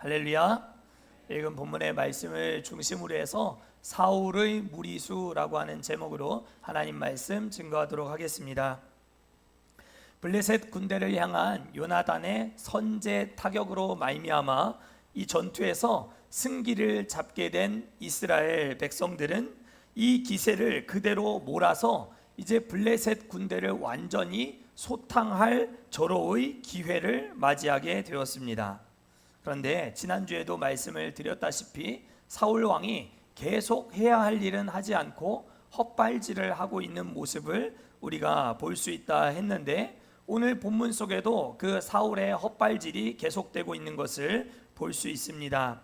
할렐루야. 읽은 본문의 말씀을 중심으로 해서 사울의 무리수라고 하는 제목으로 하나님 말씀 증거하도록 하겠습니다. 블레셋 군대를 향한 요나단의 선제 타격으로 말미암아 이 전투에서 승기를 잡게 된 이스라엘 백성들은 이 기세를 그대로 몰아서 이제 블레셋 군대를 완전히 소탕할 절호의 기회를 맞이하게 되었습니다. 그런데 지난주에도 말씀을 드렸다시피 사울 왕이 계속 해야 할 일은 하지 않고 헛발질을 하고 있는 모습을 우리가 볼 수 있다 했는데, 오늘 본문 속에도 그 사울의 헛발질이 계속되고 있는 것을 볼 수 있습니다.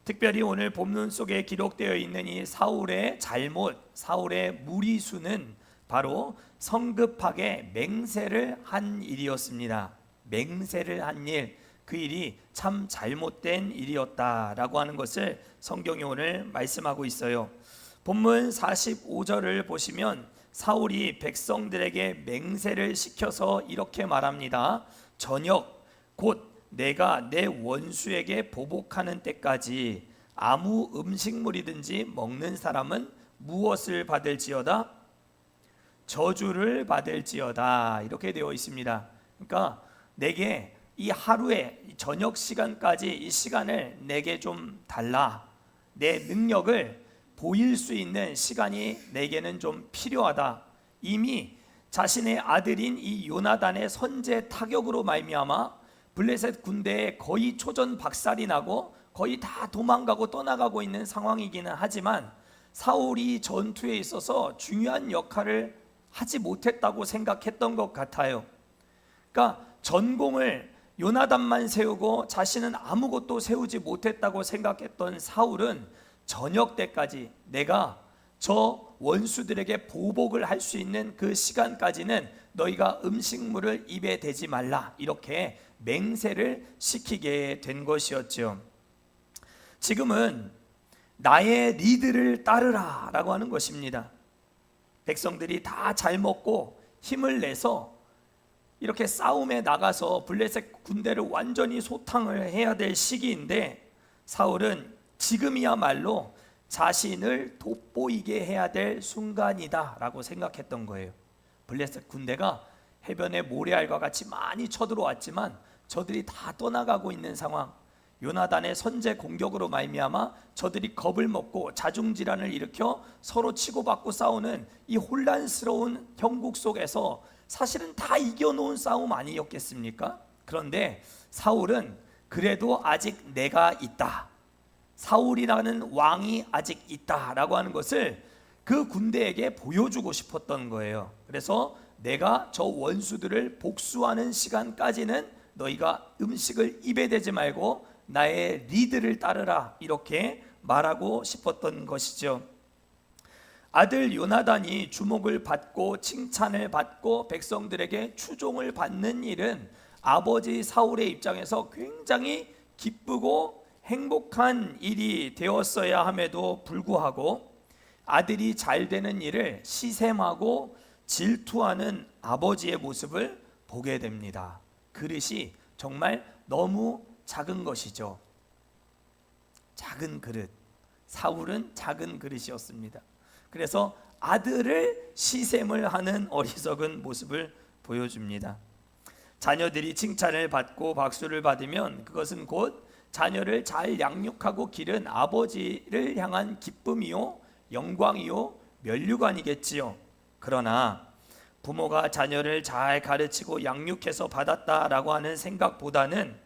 특별히 오늘 본문 속에 기록되어 있는 이 사울의 잘못, 사울의 무리수는 바로 성급하게 맹세를 한 일이었습니다. 맹세를 한 일, 그 일이 참 잘못된 일이었다라고 하는 것을 성경이 오늘 말씀하고 있어요. 본문 45절을 보시면 사울이 백성들에게 맹세를 시켜서 이렇게 말합니다. 저녁 곧 내가 내 원수에게 보복하는 때까지 아무 음식물이든지 먹는 사람은 무엇을 받을지어다? 저주를 받을지어다, 이렇게 되어 있습니다. 그러니까 내게 이 하루에 저녁 시간까지 이 시간을 내게 좀 달라. 내 능력을 보일 수 있는 시간이 내게는 좀 필요하다. 이미 자신의 아들인 이 요나단의 선제 타격으로 말미암아 블레셋 군대에 거의 초전박살이 나고 거의 다 도망가고 떠나가고 있는 상황이기는 하지만 사울이 전투에 있어서 중요한 역할을 하지 못했다고 생각했던 것 같아요. 그러니까 전공을 요나단만 세우고 자신은 아무것도 세우지 못했다고 생각했던 사울은 저녁 때까지 내가 저 원수들에게 보복을 할 수 있는 그 시간까지는 너희가 음식물을 입에 대지 말라, 이렇게 맹세를 시키게 된 것이었죠. 지금은 나의 리드를 따르라 라고 하는 것입니다. 백성들이 다 잘 먹고 힘을 내서 이렇게 싸움에 나가서 블레셋 군대를 완전히 소탕을 해야 될 시기인데, 사울은 지금이야말로 자신을 돋보이게 해야 될 순간이다 라고 생각했던 거예요. 블레셋 군대가 해변에 모래알과 같이 많이 쳐들어왔지만 저들이 다 떠나가고 있는 상황, 요나단의 선제 공격으로 말미암아 저들이 겁을 먹고 자중질환을 일으켜 서로 치고받고 싸우는 이 혼란스러운 형국 속에서 사실은 다 이겨놓은 싸움 아니었겠습니까? 그런데 사울은 그래도 아직 내가 있다, 사울이라는 왕이 아직 있다라고 하는 것을 그 군대에게 보여주고 싶었던 거예요. 그래서 내가 저 원수들을 복수하는 시간까지는 너희가 음식을 입에 대지 말고 나의 리드를 따르라, 이렇게 말하고 싶었던 것이죠. 아들 요나단이 주목을 받고 칭찬을 받고 백성들에게 추종을 받는 일은 아버지 사울의 입장에서 굉장히 기쁘고 행복한 일이 되었어야 함에도 불구하고 아들이 잘 되는 일을 시샘하고 질투하는 아버지의 모습을 보게 됩니다. 그릇이 정말 너무 작은 것이죠. 작은 그릇. 사울은 작은 그릇이었습니다. 그래서 아들을 시샘을 하는 어리석은 모습을 보여줍니다. 자녀들이 칭찬을 받고 박수를 받으면 그것은 곧 자녀를 잘 양육하고 기른 아버지를 향한 기쁨이요, 영광이요, 면류관이겠지요. 그러나 부모가 자녀를 잘 가르치고 양육해서 받았다라고 하는 생각보다는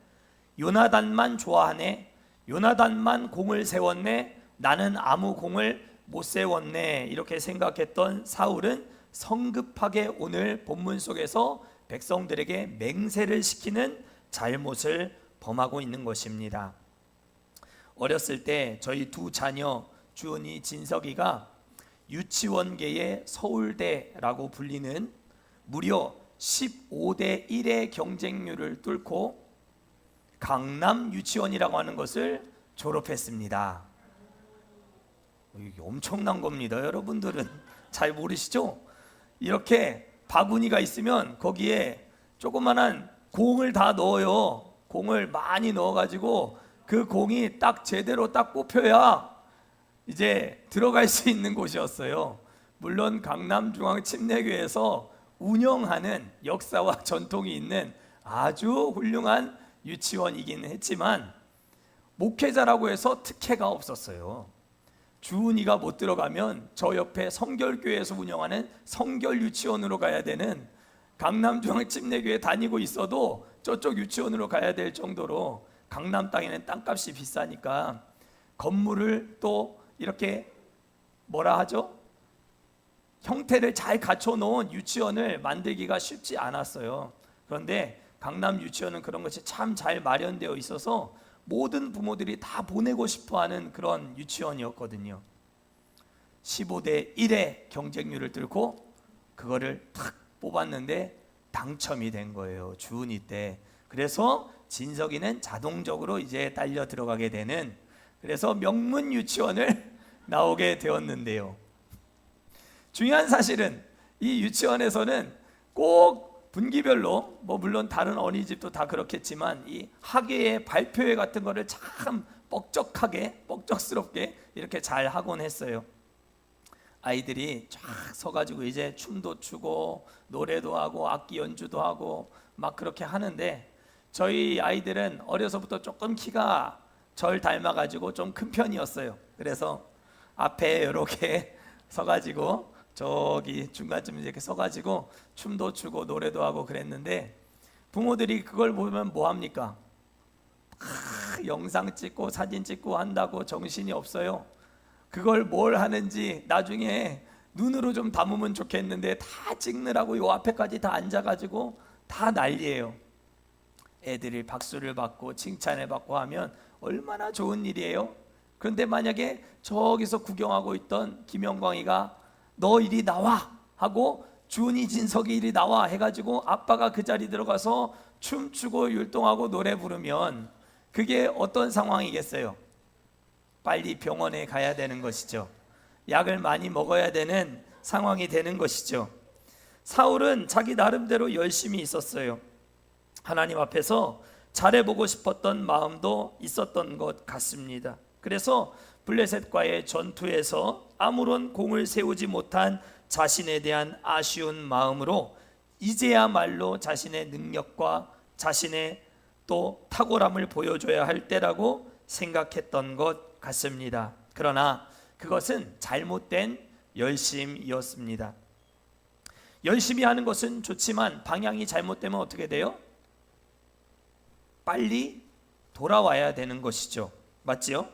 요나단만 좋아하네, 요나단만 공을 세웠네, 나는 아무 공을 못 세웠네, 이렇게 생각했던 사울은 성급하게 오늘 본문 속에서 백성들에게 맹세를 시키는 잘못을 범하고 있는 것입니다. 어렸을 때 저희 두 자녀 주은이, 진석이가 유치원계의 서울대라고 불리는 무려 15대 1의 경쟁률을 뚫고 강남 유치원이라고 하는 것을 졸업했습니다. 이게 엄청난 겁니다. 여러분들은 잘 모르시죠? 이렇게 바구니가 있으면 거기에 조그만한 공을 다 넣어요. 공을 많이 넣어가지고 그 공이 딱 제대로 딱 뽑혀야 이제 들어갈 수 있는 곳이었어요. 물론 강남중앙침례교회에서 운영하는 역사와 전통이 있는 아주 훌륭한 유치원이긴 했지만 목회자라고 해서 특혜가 없었어요. 주은이가 못 들어가면 저 옆에 성결교회에서 운영하는 성결유치원으로 가야 되는, 강남중앙침례교회 다니고 있어도 저쪽 유치원으로 가야 될 정도로 강남 땅에는 땅값이 비싸니까 건물을 또 이렇게 뭐라 하죠? 형태를 잘 갖춰 놓은 유치원을 만들기가 쉽지 않았어요. 그런데 강남 유치원은 그런 것이 참 잘 마련되어 있어서 모든 부모들이 다 보내고 싶어하는 그런 유치원이었거든요. 15대 1의 경쟁률을 뚫고 그거를 탁 뽑았는데 당첨이 된 거예요, 주은이 때. 그래서 진석이는 자동적으로 이제 딸려 들어가게 되는, 그래서 명문 유치원을 나오게 되었는데요. 중요한 사실은 이 유치원에서는 꼭 분기별로, 물론 다른 어린이집도 다 그렇겠지만 이 학예의 발표회 같은 거를 참 뻑적스럽게 이렇게 잘 하곤 했어요. 아이들이 쫙 서가지고 이제 춤도 추고 노래도 하고 악기 연주도 하고 막 그렇게 하는데, 저희 아이들은 어려서부터 조금 키가 절 닮아가지고 좀 큰 편이었어요. 그래서 앞에 이렇게 서가지고 저기 중간쯤 이렇게 서가지고 춤도 추고 노래도 하고 그랬는데, 부모들이 그걸 보면 뭐 합니까? 영상 찍고 사진 찍고 한다고 정신이 없어요. 그걸 뭘 하는지 나중에 눈으로 좀 담으면 좋겠는데 다 찍느라고 요 앞에까지 다 앉아가지고 다 난리예요. 애들이 박수를 받고 칭찬을 받고 하면 얼마나 좋은 일이에요. 그런데 만약에 저기서 구경하고 있던 김영광이가 너 이리 나와 하고 주은이 진석이 이리 나와 해가지고 아빠가 그 자리 들어가서 춤추고 율동하고 노래 부르면 그게 어떤 상황이겠어요? 빨리 병원에 가야 되는 것이죠. 약을 많이 먹어야 되는 상황이 되는 것이죠. 사울은 자기 나름대로 열심히 있었어요. 하나님 앞에서 잘해보고 싶었던 마음도 있었던 것 같습니다. 그래서 블레셋과의 전투에서 아무런 공을 세우지 못한 자신에 대한 아쉬운 마음으로 이제야말로 자신의 능력과 자신의 또 탁월함을 보여줘야 할 때라고 생각했던 것 같습니다. 그러나 그것은 잘못된 열심이었습니다. 열심히 하는 것은 좋지만 방향이 잘못되면 어떻게 돼요? 빨리 돌아와야 되는 것이죠. 맞지요?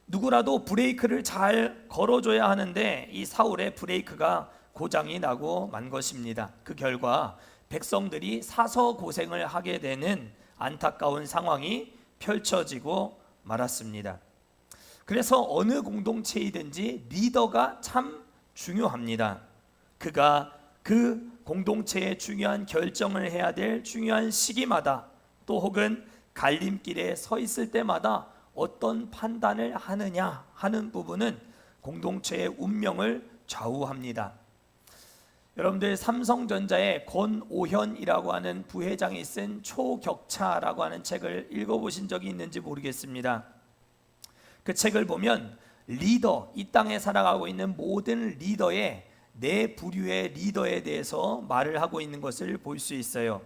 누구라도 브레이크를 잘 걸어줘야 하는데 이 사울의 브레이크가 고장이 나고 만 것입니다. 그 결과 백성들이 사서 고생을 하게 되는 안타까운 상황이 펼쳐지고 말았습니다. 그래서 어느 공동체이든지 리더가 참 중요합니다. 그가 그 공동체의 중요한 결정을 해야 될 중요한 시기마다 또 혹은 갈림길에 서 있을 때마다 어떤 판단을 하느냐 하는 부분은 공동체의 운명을 좌우합니다. 여러분들 삼성전자의 권오현이라고 하는 부회장이 쓴 초격차라고 하는 책을 읽어보신 적이 있는지 모르겠습니다. 그 책을 보면 리더, 이 땅에 살아가고 있는 모든 리더의 네 부류의 리더에 대해서 말을 하고 있는 것을 볼 수 있어요.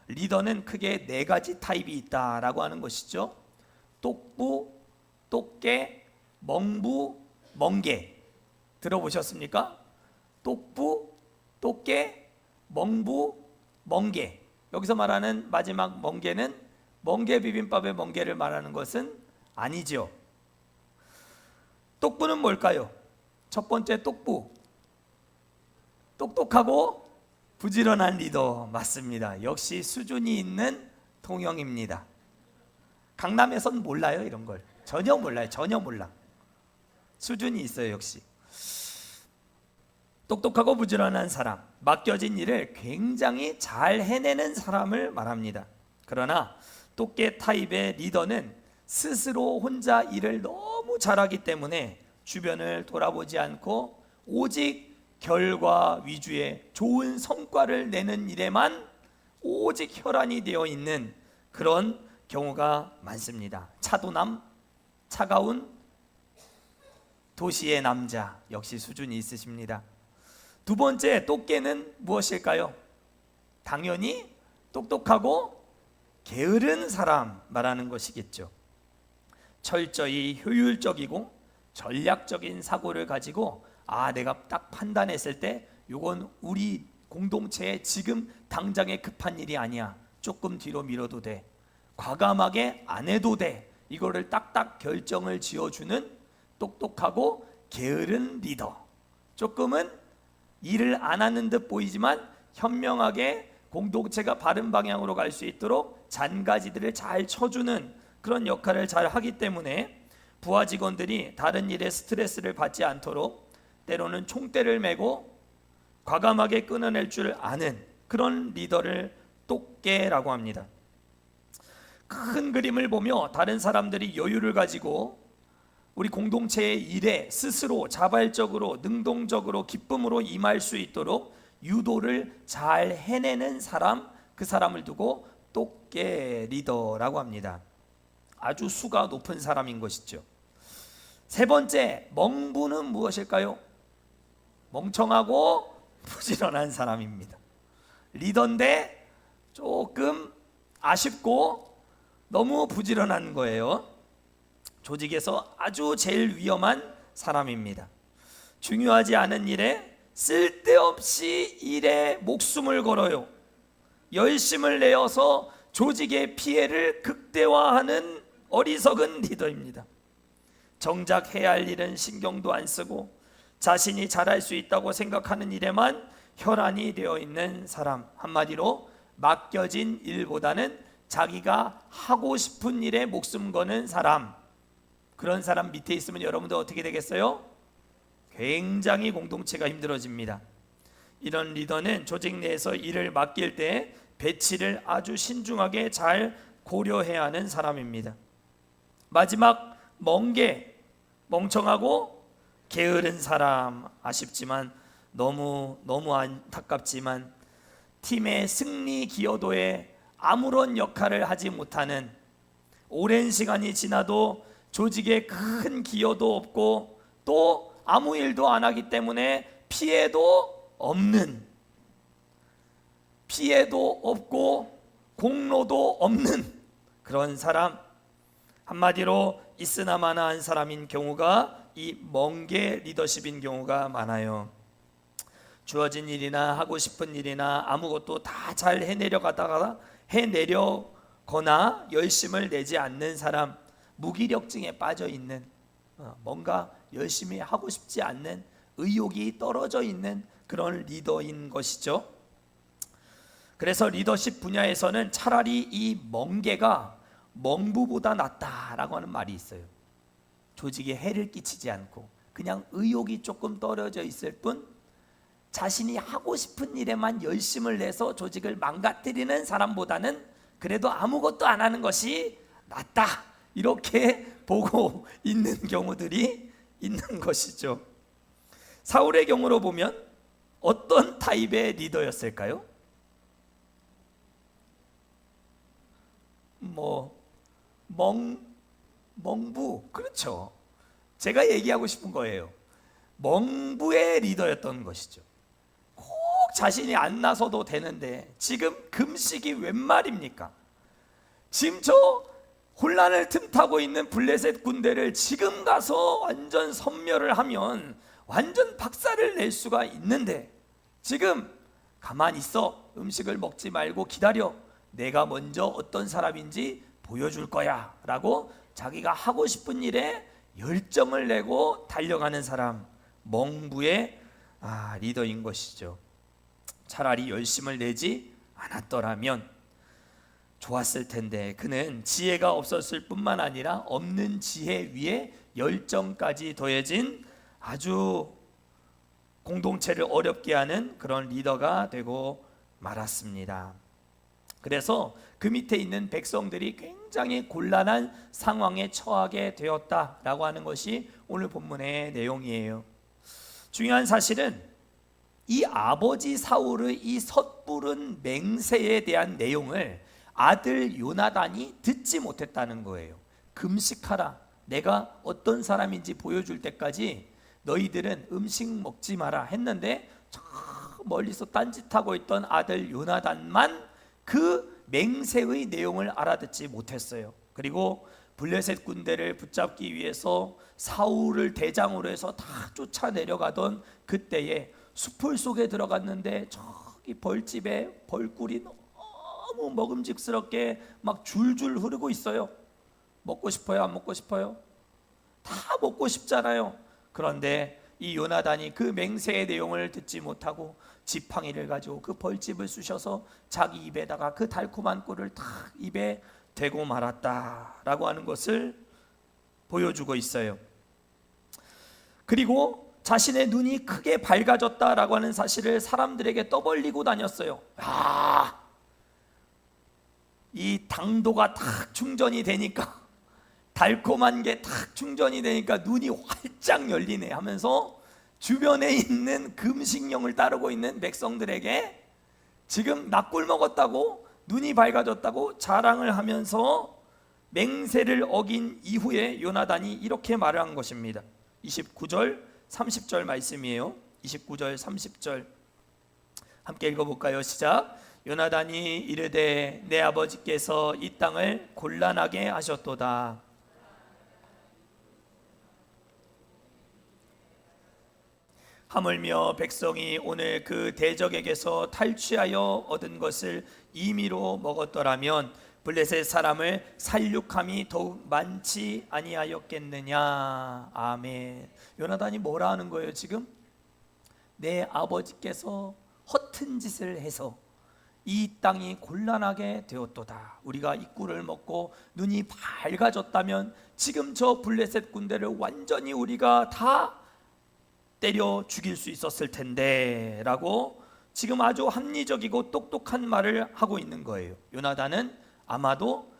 리더는 크게 네 가지 타입이 있다라고 하는 것이죠. 똑부, 똑개, 멍부, 멍개. 들어보셨습니까? 똑부, 똑개, 멍부, 멍개. 여기서 말하는 마지막 멍개는 멍게 비빔밥의 멍게를 말하는 것은 아니죠. 똑부는 뭘까요? 첫 번째 똑부, 똑똑하고 부지런한 리더 맞습니다. 역시 수준이 있는 통영입니다. 강남에선 몰라요, 이런 걸. 전혀 몰라요. 전혀 몰라. 수준이 있어요, 역시. 똑똑하고 부지런한 사람, 맡겨진 일을 굉장히 잘 해내는 사람을 말합니다. 그러나 똑개 타입의 리더는 스스로 혼자 일을 너무 잘하기 때문에 주변을 돌아보지 않고 오직 결과 위주의 좋은 성과를 내는 일에만 오직 혈안이 되어 있는 그런 경우가 많습니다. 차도남, 차가운 도시의 남자, 역시 수준이 있으십니다. 두 번째 똑개는 무엇일까요? 당연히 똑똑하고 게으른 사람 말하는 것이겠죠. 철저히 효율적이고 전략적인 사고를 가지고 내가 딱 판단했을 때 이건 우리 공동체에 지금 당장에 급한 일이 아니야, 조금 뒤로 미뤄도 돼, 과감하게 안 해도 돼, 이거를 딱딱 결정을 지어주는 똑똑하고 게으른 리더. 조금은 일을 안 하는 듯 보이지만 현명하게 공동체가 바른 방향으로 갈 수 있도록 잔가지들을 잘 쳐주는 그런 역할을 잘 하기 때문에 부하 직원들이 다른 일에 스트레스를 받지 않도록 때로는 총대를 메고 과감하게 끊어낼 줄 아는 그런 리더를 똑개라고 합니다. 큰 그림을 보며 다른 사람들이 여유를 가지고 우리 공동체의 일에 스스로 자발적으로 능동적으로 기쁨으로 임할 수 있도록 유도를 잘 해내는 사람, 그 사람을 두고 똑개 리더라고 합니다. 아주 수가 높은 사람인 것이죠. 세 번째, 멍부는 무엇일까요? 멍청하고 부지런한 사람입니다. 리더인데 조금 아쉽고 너무 부지런한 거예요. 조직에서 아주 제일 위험한 사람입니다. 중요하지 않은 일에 쓸데없이 일에 목숨을 걸어요. 열심을 내어서 조직의 피해를 극대화하는 어리석은 리더입니다. 정작 해야 할 일은 신경도 안 쓰고 자신이 잘할 수 있다고 생각하는 일에만 혈안이 되어 있는 사람. 한마디로 맡겨진 일보다는 자기가 하고 싶은 일에 목숨 거는 사람. 그런 사람 밑에 있으면 여러분들 어떻게 되겠어요? 굉장히 공동체가 힘들어집니다. 이런 리더는 조직 내에서 일을 맡길 때 배치를 아주 신중하게 잘 고려해야 하는 사람입니다. 마지막 멍게, 멍청하고 게으른 사람. 아쉽지만 너무 안타깝지만 팀의 승리 기여도에 아무런 역할을 하지 못하는, 오랜 시간이 지나도 조직에 큰 기여도 없고 또 아무 일도 안 하기 때문에 피해도 없고 공로도 없는 그런 사람, 한마디로 있으나마나한 사람인 경우가 이 멍게 리더십인 경우가 많아요. 주어진 일이나 하고 싶은 일이나 아무것도 다 잘 해내려거나 열심을 내지 않는 사람, 무기력증에 빠져 있는, 뭔가 열심히 하고 싶지 않는, 의욕이 떨어져 있는 그런 리더인 것이죠. 그래서 리더십 분야에서는 차라리 이 멍게가 멍부보다 낫다라고 하는 말이 있어요. 조직에 해를 끼치지 않고 그냥 의욕이 조금 떨어져 있을 뿐 자신이 하고 싶은 일에만 열심을 내서 조직을 망가뜨리는 사람보다는 그래도 아무것도 안 하는 것이 낫다, 이렇게 보고 있는 경우들이 있는 것이죠. 사울의 경우로 보면 어떤 타입의 리더였을까요? 멍부, 그렇죠. 제가 얘기하고 싶은 거예요. 멍부의 리더였던 것이죠. 꼭 자신이 안 나서도 되는데 지금 금식이 웬 말입니까? 지금 저 혼란을 틈타고 있는 블레셋 군대를 지금 가서 완전 섬멸을 하면 완전 박살을 낼 수가 있는데 지금 가만히 있어, 음식을 먹지 말고 기다려, 내가 먼저 어떤 사람인지 보여줄 거야 라고 자기가 하고 싶은 일에 열정을 내고 달려가는 사람, 멍부의 리더인 것이죠. 차라리 열심을 내지 않았더라면 좋았을 텐데 그는 지혜가 없었을 뿐만 아니라 없는 지혜 위에 열정까지 더해진 아주 공동체를 어렵게 하는 그런 리더가 되고 말았습니다. 그래서 그 밑에 있는 백성들이 굉장히 곤란한 상황에 처하게 되었다라고 하는 것이 오늘 본문의 내용이에요. 중요한 사실은 이 아버지 사울의 이 섣부른 맹세에 대한 내용을 아들 요나단이 듣지 못했다는 거예요. 금식하라. 내가 어떤 사람인지 보여줄 때까지 너희들은 음식 먹지 마라 했는데, 저 멀리서 딴짓하고 있던 아들 요나단만 그 맹세의 내용을 알아듣지 못했어요. 그리고 블레셋 군대를 붙잡기 위해서 사울을 대장으로 해서 다 쫓아 내려가던 그때에 숲을 속에 들어갔는데 저기 벌집에 벌꿀이 너무 먹음직스럽게 막 줄줄 흐르고 있어요. 먹고 싶어요? 안 먹고 싶어요? 다 먹고 싶잖아요. 그런데 이 요나단이 그 맹세의 내용을 듣지 못하고 지팡이를 가지고 그 벌집을 쑤셔서 자기 입에다가 그 달콤한 꿀을 탁 입에 대고 말았다라고 하는 것을 보여주고 있어요. 그리고 자신의 눈이 크게 밝아졌다라고 하는 사실을 사람들에게 떠벌리고 다녔어요. 이 당도가 탁 충전이 되니까, 달콤한 게 탁 충전이 되니까 눈이 활짝 열리네 하면서 주변에 있는 금식령을 따르고 있는 백성들에게 지금 낙골 먹었다고, 눈이 밝아졌다고 자랑을 하면서 맹세를 어긴 이후에 요나단이 이렇게 말을 한 것입니다. 29절 30절 말씀이에요. 29절 30절 함께 읽어볼까요? 시작. 요나단이 이르되 내 아버지께서 이 땅을 곤란하게 하셨도다. 하물며 백성이 오늘 그 대적에게서 탈취하여 얻은 것을 임의로 먹었더라면 블레셋 사람을 살육함이 더욱 많지 아니하였겠느냐. 아멘. 요나단이 뭐라 하는 거예요 지금? 내 아버지께서 허튼 짓을 해서 이 땅이 곤란하게 되었도다. 우리가 이 꿀을 먹고 눈이 밝아졌다면 지금 저 블레셋 군대를 완전히 우리가 다 때려 죽일 수 있었을 텐데 라고 지금 아주 합리적이고 똑똑한 말을 하고 있는 거예요. 요나단은 아마도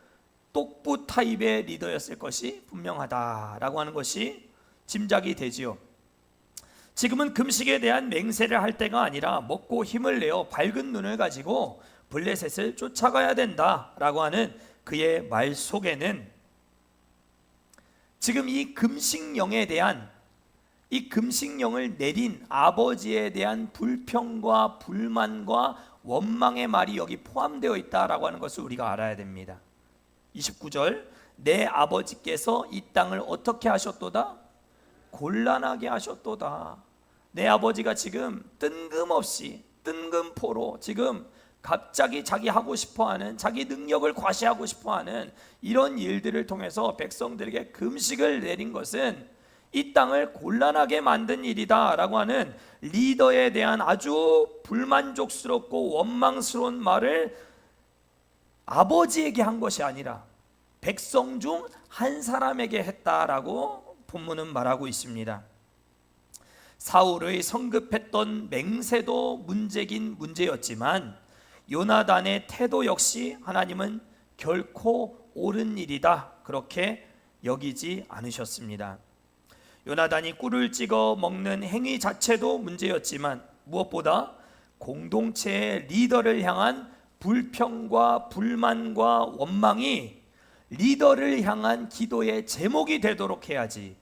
똑부 타입의 리더였을 것이 분명하다라고 하는 것이 짐작이 되지요. 지금은 금식에 대한 맹세를 할 때가 아니라 먹고 힘을 내어 밝은 눈을 가지고 블레셋을 쫓아가야 된다라고 하는 그의 말 속에는 지금 이 금식령에 대한, 이 금식령을 내린 아버지에 대한 불평과 불만과 원망의 말이 여기 포함되어 있다라고 하는 것을 우리가 알아야 됩니다. 29절 내 아버지께서 이 땅을 어떻게 하셨도다? 곤란하게 하셨도다. 내 아버지가 지금 뜬금없이 뜬금포로 지금 갑자기 자기 하고 싶어하는, 자기 능력을 과시하고 싶어하는 이런 일들을 통해서 백성들에게 금식을 내린 것은 이 땅을 곤란하게 만든 일이다 라고 하는 리더에 대한 아주 불만족스럽고 원망스러운 말을 아버지에게 한 것이 아니라 백성 중 한 사람에게 했다라고 본문은 말하고 있습니다. 사울의 성급했던 맹세도 문제긴 문제였지만 요나단의 태도 역시 하나님은 결코 옳은 일이다 그렇게 여기지 않으셨습니다. 요나단이 꿀을 찍어 먹는 행위 자체도 문제였지만 무엇보다 공동체의 리더를 향한 불평과 불만과 원망이 리더를 향한 기도의 제목이 되도록 해야지,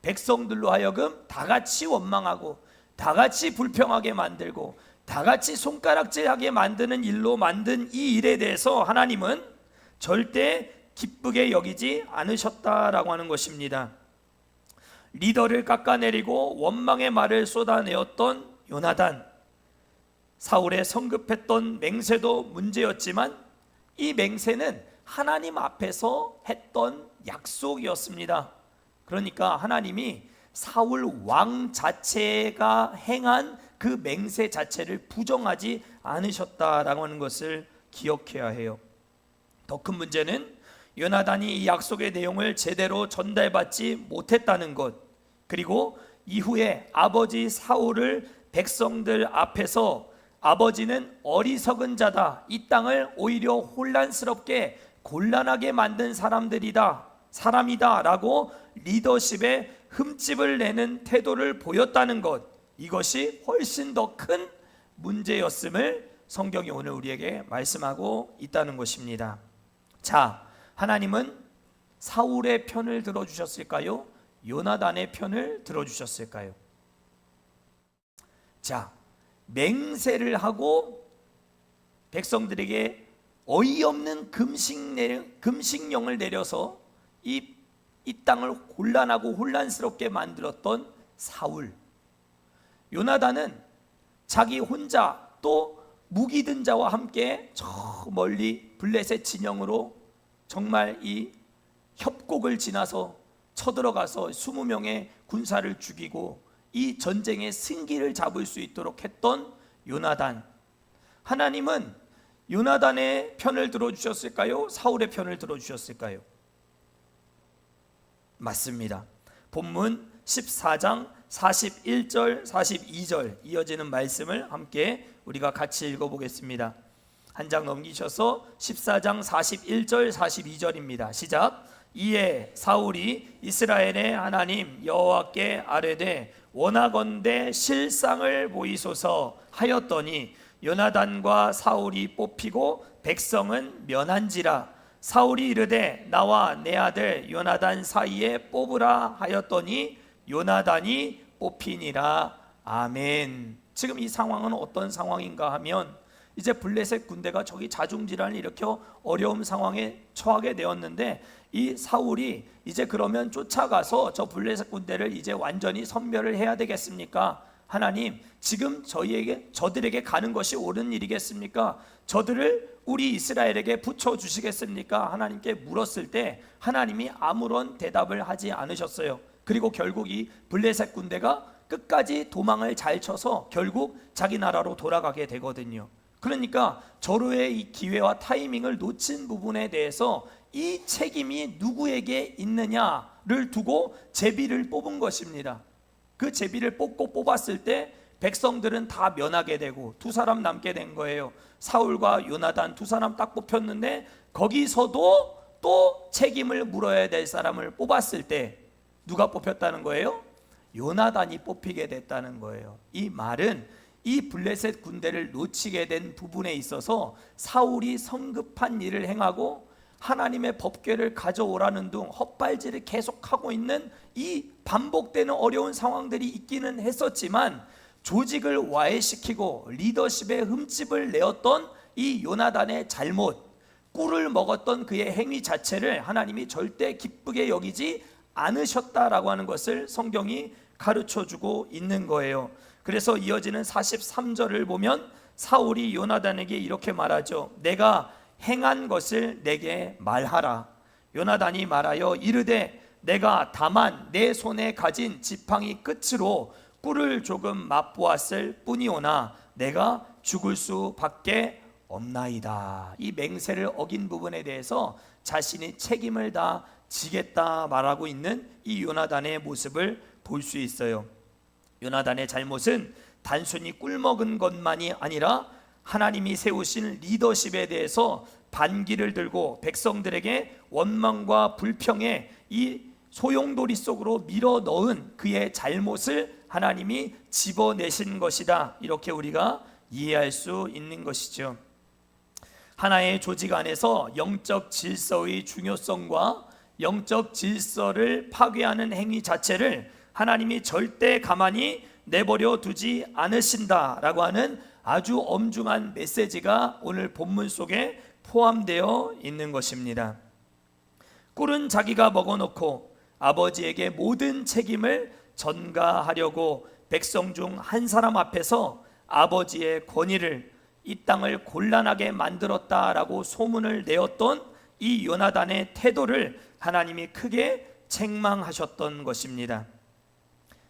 백성들로 하여금 다 같이 원망하고 다 같이 불평하게 만들고 다 같이 손가락질하게 만드는 일로 만든 이 일에 대해서 하나님은 절대 기쁘게 여기지 않으셨다라고 하는 것입니다. 리더를 깎아내리고 원망의 말을 쏟아내었던 요나단, 사울의 성급했던 맹세도 문제였지만 이 맹세는 하나님 앞에서 했던 약속이었습니다. 그러니까 하나님이 사울 왕 자체가 행한 그 맹세 자체를 부정하지 않으셨다라고 하는 것을 기억해야 해요. 더 큰 문제는 요나단이 이 약속의 내용을 제대로 전달받지 못했다는 것, 그리고 이후에 아버지 사울을 백성들 앞에서 아버지는 어리석은 자다, 이 땅을 오히려 혼란스럽게 곤란하게 만든 사람이다 라고 리더십에 흠집을 내는 태도를 보였다는 것, 이것이 훨씬 더 큰 문제였음을 성경이 오늘 우리에게 말씀하고 있다는 것입니다. 자, 하나님은 사울의 편을 들어주셨을까요? 요나단의 편을 들어주셨을까요? 자, 맹세를 하고 백성들에게 어이없는 금식령을 내려서 이 땅을 곤란하고 혼란스럽게 만들었던 사울, 요나단은 자기 혼자 또 무기 든 자와 함께 저 멀리 블레셋 진영으로 정말 이 협곡을 지나서 쳐들어가서 20명의 군사를 죽이고 이 전쟁의 승기를 잡을 수 있도록 했던 요나단. 하나님은 요나단의 편을 들어주셨을까요? 사울의 편을 들어주셨을까요? 맞습니다. 본문 14장 41절 42절 이어지는 말씀을 함께 우리가 같이 읽어보겠습니다. 한 장 넘기셔서 14장 41절 42절입니다. 시작. 이에 사울이 이스라엘의 하나님 여호와께 아뢰되 원하건대 실상을 보이소서 하였더니 요나단과 사울이 뽑히고 백성은 면한지라. 사울이 이르되 나와 내 아들 요나단 사이에 뽑으라 하였더니 요나단이 뽑히니라. 아멘. 지금 이 상황은 어떤 상황인가 하면 이제 블레셋 군대가 저기 자중질환을 일으켜 어려운 상황에 처하게 되었는데 이 사울이 이제 그러면 쫓아가서 저 블레셋 군대를 이제 완전히 섬멸을 해야 되겠습니까? 하나님, 지금 저들에게 가는 것이 옳은 일이겠습니까? 저들을 우리 이스라엘에게 붙여주시겠습니까? 하나님께 물었을 때 하나님이 아무런 대답을 하지 않으셨어요. 그리고 결국 이 블레셋 군대가 끝까지 도망을 잘 쳐서 결국 자기 나라로 돌아가게 되거든요. 그러니까 절호의 이 기회와 타이밍을 놓친 부분에 대해서 이 책임이 누구에게 있느냐를 두고 제비를 뽑은 것입니다. 그 제비를 뽑았을 때 백성들은 다 면하게 되고 두 사람 남게 된 거예요. 사울과 요나단 두 사람 딱 뽑혔는데 거기서도 또 책임을 물어야 될 사람을 뽑았을 때 누가 뽑혔다는 거예요? 요나단이 뽑히게 됐다는 거예요. 이 말은 이 블레셋 군대를 놓치게 된 부분에 있어서 사울이 성급한 일을 행하고 하나님의 법궤를 가져오라는 등 헛발질을 계속하고 있는 이 반복되는 어려운 상황들이 있기는 했었지만 조직을 와해시키고 리더십에 흠집을 내었던 이 요나단의 잘못, 꿀을 먹었던 그의 행위 자체를 하나님이 절대 기쁘게 여기지 않으셨다라고 하는 것을 성경이 가르쳐주고 있는 거예요. 그래서 이어지는 43절을 보면 사울이 요나단에게 이렇게 말하죠. 내가 행한 것을 내게 말하라. 요나단이 말하여 이르되 내가 다만 내 손에 가진 지팡이 끝으로 꿀을 조금 맛보았을 뿐이오나 내가 죽을 수밖에 없나이다. 이 맹세를 어긴 부분에 대해서 자신이 책임을 다 지겠다 말하고 있는 이 요나단의 모습을 볼 수 있어요. 요나단의 잘못은 단순히 꿀 먹은 것만이 아니라 하나님이 세우신 리더십에 대해서 반기를 들고 백성들에게 원망과 불평의 이 소용돌이 속으로 밀어 넣은 그의 잘못을 하나님이 집어내신 것이다. 이렇게 우리가 이해할 수 있는 것이죠. 하나의 조직 안에서 영적 질서의 중요성과 영적 질서를 파괴하는 행위 자체를 하나님이 절대 가만히 내버려 두지 않으신다라고 하는 아주 엄중한 메시지가 오늘 본문 속에 포함되어 있는 것입니다. 꿀은 자기가 먹어놓고 아버지에게 모든 책임을 전가하려고 백성 중 한 사람 앞에서 아버지의 권위를 이 땅을 곤란하게 만들었다라고 소문을 내었던 이 요나단의 태도를 하나님이 크게 책망하셨던 것입니다.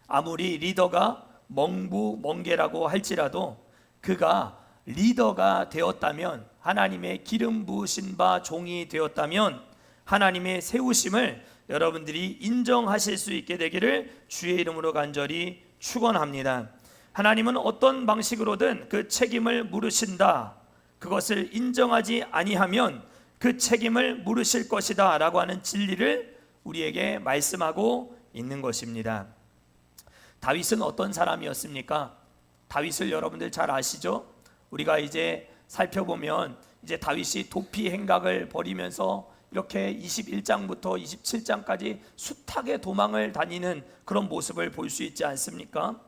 아무리 리더가 멍부멍개라고 할지라도 그가 리더가 되었다면, 하나님의 기름 부으신 바 종이 되었다면 하나님의 세우심을 여러분들이 인정하실 수 있게 되기를 주의 이름으로 간절히 축원합니다. 하나님은 어떤 방식으로든 그 책임을 물으신다. 그것을 인정하지 아니하면 그 책임을 물으실 것이다 라고 하는 진리를 우리에게 말씀하고 있는 것입니다. 다윗은 어떤 사람이었습니까? 다윗을 여러분들 잘 아시죠? 우리가 이제 살펴보면 이제 다윗이 도피 행각을 벌이면서 이렇게 21장부터 27장까지 숱하게 도망을 다니는 그런 모습을 볼 수 있지 않습니까?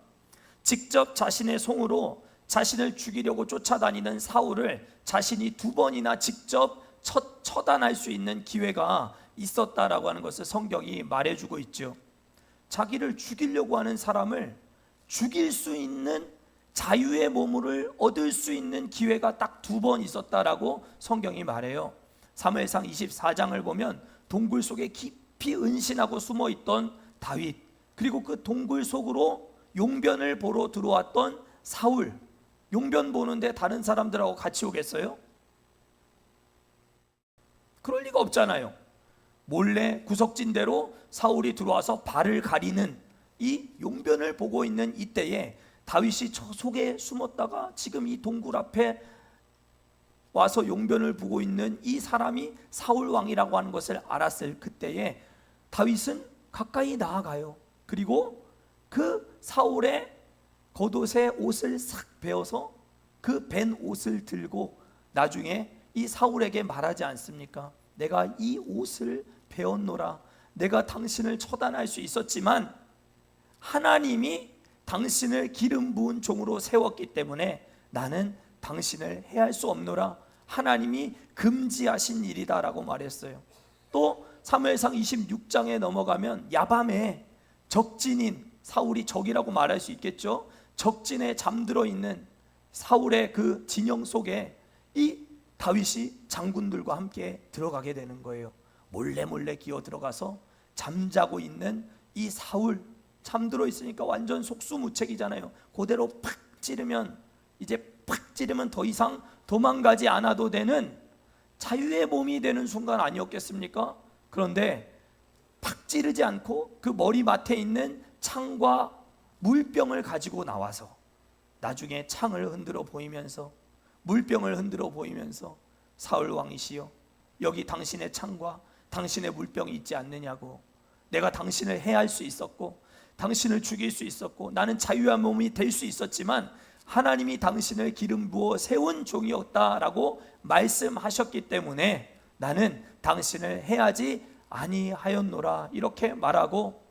직접 자신의 손으로 자신을 죽이려고 쫓아다니는 사울을 자신이 2번이나 직접 처단할 수 있는 기회가 있었다라고 하는 것을 성경이 말해주고 있죠. 자기를 죽이려고 하는 사람을 죽일 수 있는 자유의 몸을 얻을 수 있는 기회가 딱 2번 있었다라고 성경이 말해요. 사무엘상 24장을 보면 동굴 속에 깊이 은신하고 숨어있던 다윗, 그리고 그 동굴 속으로 용변을 보러 들어왔던 사울, 용변 보는데 다른 사람들하고 같이 오겠어요? 그럴 리가 없잖아요. 몰래 구석진대로 사울이 들어와서 발을 가리는 이 용변을 보고 있는 이때에 다윗이 저 속에 숨었다가 지금 이 동굴 앞에 와서 용변을 보고 있는 이 사람이 사울 왕이라고 하는 것을 알았을 그때에 다윗은 가까이 나아가요. 그리고 그 사울의 겉옷에 옷을 싹 베어서 그 벤 옷을 들고 나중에 이 사울에게 말하지 않습니까? 내가 이 옷을 베었노라. 내가 당신을 처단할 수 있었지만 하나님이 당신을 기름 부은 종으로 세웠기 때문에 나는 당신을 해할 수 없노라. 하나님이 금지하신 일이다라고 말했어요. 또 사무엘상 26장에 넘어가면 야밤에 적진인, 사울이 적이라고 말할 수 있겠죠. 적진에 잠들어 있는 사울의 그 진영 속에 이 다윗이 장군들과 함께 들어가게 되는 거예요. 몰래 기어 들어가서 잠자고 있는 이 사울, 잠들어 있으니까 완전 속수무책이잖아요. 그대로 팍 찌르면, 이제 팍 찌르면 더 이상 도망가지 않아도 되는 자유의 몸이 되는 순간 아니었겠습니까? 그런데 팍 찌르지 않고 그 머리맡에 있는 창과 물병을 가지고 나와서 나중에 창을 흔들어 보이면서, 물병을 흔들어 보이면서, 사울 왕이시여, 여기 당신의 창과 당신의 물병이 있지 않느냐고. 내가 당신을 해할 수 있었고 당신을 죽일 수 있었고 나는 자유한 몸이 될 수 있었지만 하나님이 당신을 기름 부어 세운 종이었다라고 말씀하셨기 때문에 나는 당신을 해하지 아니하였노라. 이렇게 말하고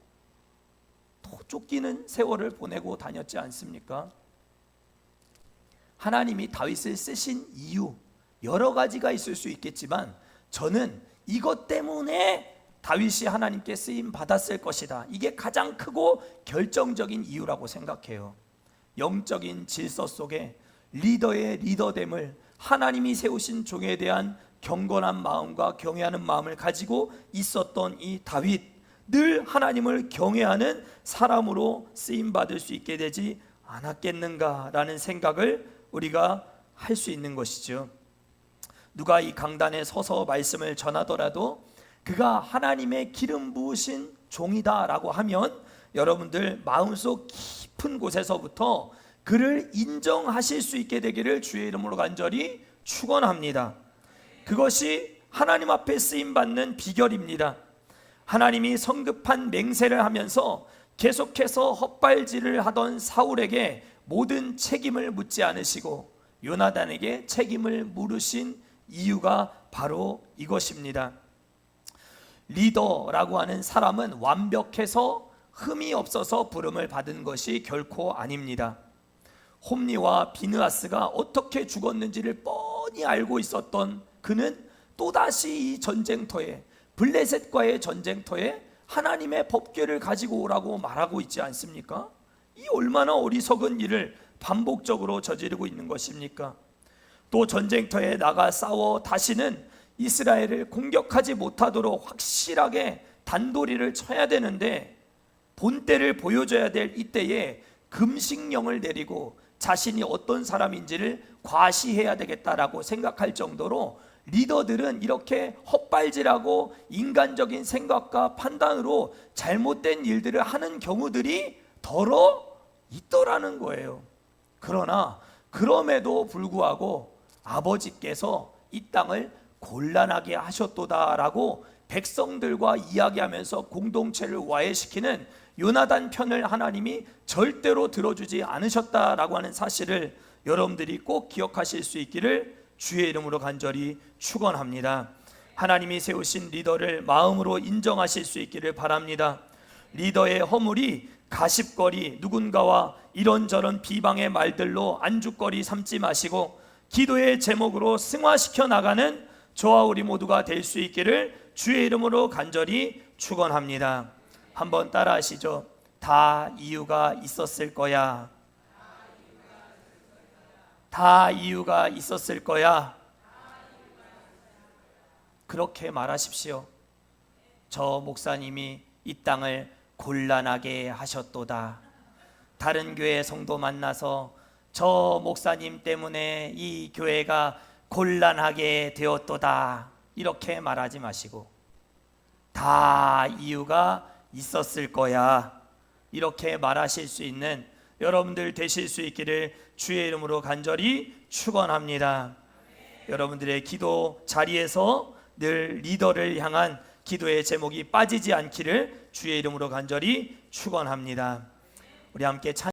또 쫓기는 세월을 보내고 다녔지 않습니까? 하나님이 다윗을 쓰신 이유 여러 가지가 있을 수 있겠지만 저는 이것 때문에 다윗이 하나님께 쓰임 받았을 것이다, 이게 가장 크고 결정적인 이유라고 생각해요. 영적인 질서 속에 리더의 리더됨을, 하나님이 세우신 종에 대한 경건한 마음과 경외하는 마음을 가지고 있었던 이 다윗, 늘 하나님을 경외하는 사람으로 쓰임받을 수 있게 되지 않았겠는가라는 생각을 우리가 할 수 있는 것이죠. 누가 이 강단에 서서 말씀을 전하더라도 그가 하나님의 기름 부으신 종이다라고 하면 여러분들 마음속 깊은 곳에서부터 그를 인정하실 수 있게 되기를 주의 이름으로 간절히 축원합니다. 그것이 하나님 앞에 쓰임받는 비결입니다. 하나님이 성급한 맹세를 하면서 계속해서 헛발질을 하던 사울에게 모든 책임을 묻지 않으시고 요나단에게 책임을 물으신 이유가 바로 이것입니다. 리더라고 하는 사람은 완벽해서 흠이 없어서 부름을 받은 것이 결코 아닙니다. 홈리와 비느하스가 어떻게 죽었는지를 뻔히 알고 있었던 그는 또다시 이 전쟁터에, 블레셋과의 전쟁터에 하나님의 법궤를 가지고 오라고 말하고 있지 않습니까? 이 얼마나 어리석은 일을 반복적으로 저지르고 있는 것입니까? 또 전쟁터에 나가 싸워 다시는 이스라엘을 공격하지 못하도록 확실하게 단도리를 쳐야 되는데 본때를 보여줘야 될 이때에 금식령을 내리고 자신이 어떤 사람인지를 과시해야 되겠다라고 생각할 정도로 리더들은 이렇게 헛발질하고 인간적인 생각과 판단으로 잘못된 일들을 하는 경우들이 더러 있더라는 거예요. 그러나 그럼에도 불구하고 아버지께서 이 땅을 곤란하게 하셨도다라고 백성들과 이야기하면서 공동체를 와해시키는 요나단 편을 하나님이 절대로 들어주지 않으셨다라고 하는 사실을 여러분들이 꼭 기억하실 수 있기를 주의 이름으로 간절히 축원합니다. 하나님이 세우신 리더를 마음으로 인정하실 수 있기를 바랍니다. 리더의 허물이 가십거리, 누군가와 이런저런 비방의 말들로 안주거리 삼지 마시고 기도의 제목으로 승화시켜 나가는 저와 우리 모두가 될 수 있기를 주의 이름으로 간절히 축원합니다. 한번 따라하시죠. 다 이유가 있었을 거야. 다 이유가 있었을 거야. 그렇게 말하십시오. 저 목사님이 이 땅을 곤란하게 하셨도다. 다른 교회 성도 만나서 저 목사님 때문에 이 교회가 곤란하게 되었도다. 이렇게 말하지 마시고 다 이유가 있었을 거야. 이렇게 말하실 수 있는 여러분들 되실 수 있기를 주의 이름으로 간절히 축원합니다. 여러분들의 기도 자리에서 늘 리더를 향한 기도의 제목이 빠지지 않기를 주의 이름으로 간절히 축원합니다. 우리 함께 찬